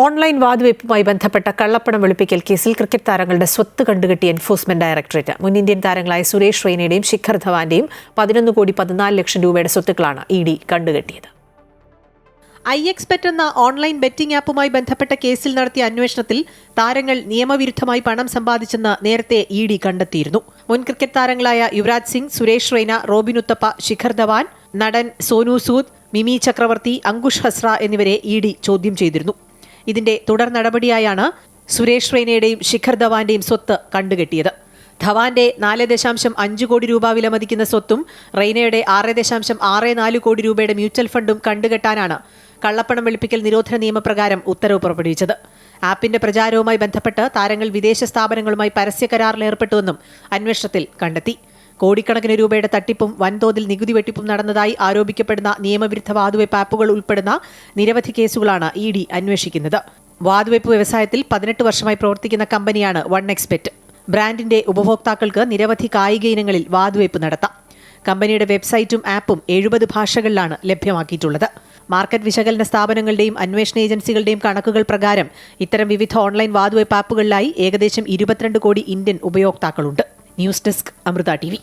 Online വാതുവയ്പുമായി ബന്ധപ്പെട്ട കള്ളപ്പണം വെളുപ്പിക്കൽ കേസിൽ ക്രിക്കറ്റ് താരങ്ങളുടെ സ്വത്ത് കണ്ടുകെട്ടിയ എൻഫോഴ്സ്മെന്റ് ഡയറക്ടറേറ്റ് മുൻ ഇന്ത്യൻ താരങ്ങളായ സുരേഷ് റെയ്നയുടെയും ശിഖർ ധവാന്റെയും 11,14,00,000 രൂപയുടെ സ്വത്തുക്കളാണ് ഇഡി കണ്ടുകെട്ടിയത്. iXBet എന്ന ഓൺലൈൻ ബെറ്റിംഗ് ആപ്പുമായി ബന്ധപ്പെട്ട കേസിൽ നടത്തിയ അന്വേഷണത്തിൽ താരങ്ങൾ നിയമവിരുദ്ധമായി പണം സമ്പാദിച്ചെന്ന് നേരത്തെ ഇഡി കണ്ടെത്തിയിരുന്നു. മുൻ ക്രിക്കറ്റ് താരങ്ങളായ യുവരാജ് സിംഗ്, സുരേഷ് റെയ്ന, റോബിൻ ഉത്തപ്പ, ശിഖർ ധവാൻ, നടൻ സോനു സൂദ്, മിമി ചക്രവർത്തി, അങ്കുഷ് ഹസ്ര എന്നിവരെ ഇഡി ചോദ്യം ചെയ്തിരുന്നു. ഇതിന്റെ തുടർ നടപടിയായാണ് സുരേഷ് റെയ്നയുടെയും ശിഖർ ധവാന്റെയും സ്വത്ത് കണ്ടുകെട്ടിയത്. ധവാന്റെ 4.5 കോടി രൂപ വിലമതിക്കുന്ന സ്വത്തും റെയ്നയുടെ 6.64 കോടി രൂപയുടെ മ്യൂച്വൽ ഫണ്ടും കണ്ടുകെട്ടാനാണ് കള്ളപ്പണം വെളുപ്പിക്കൽ നിരോധന നിയമപ്രകാരം ഉത്തരവ് പുറപ്പെടുവിച്ചത്. ആപ്പിന്റെ പ്രചാരവുമായി ബന്ധപ്പെട്ട് താരങ്ങൾ വിദേശ സ്ഥാപനങ്ങളുമായി പരസ്യ കരാറിൽ ഏർപ്പെട്ടുവെന്നും അന്വേഷണത്തിൽ കണ്ടെത്തി. കോടിക്കണക്കിന് രൂപയുടെ തട്ടിപ്പും വൻതോതിൽ നികുതി വെട്ടിപ്പും നടന്നതായി ആരോപിക്കപ്പെടുന്ന നിയമവിരുദ്ധ വാതുവയ്പ് ആപ്പുകൾ ഉൾപ്പെടുന്ന നിരവധി കേസുകളാണ് ഇഡി അന്വേഷിക്കുന്നത്. വാതുവയ്പ് വ്യവസായത്തിൽ 18 വർഷമായി പ്രവർത്തിക്കുന്ന കമ്പനിയാണ് 1xBet. ബ്രാൻഡിന്റെ ഉപഭോക്താക്കൾക്ക് നിരവധി കായിക ഇനങ്ങളിൽ വാതുവയ്പ് നടത്താം. കമ്പനിയുടെ വെബ്സൈറ്റും ആപ്പും 70 ഭാഷകളിലാണ് ലഭ്യമാക്കിയിട്ടുള്ളത്. മാർക്കറ്റ് വിശകലന സ്ഥാപനങ്ങളുടെയും അന്വേഷണ ഏജൻസികളുടെയും കണക്കുകൾ പ്രകാരം ഇത്തരം വിവിധ ഓൺലൈൻ വാതുവയ്പ് ആപ്പുകളിലായി ഏകദേശം 22 കോടി ഇന്ത്യൻ ഉപയോക്താക്കളുണ്ട്. News desk, Amrita TV.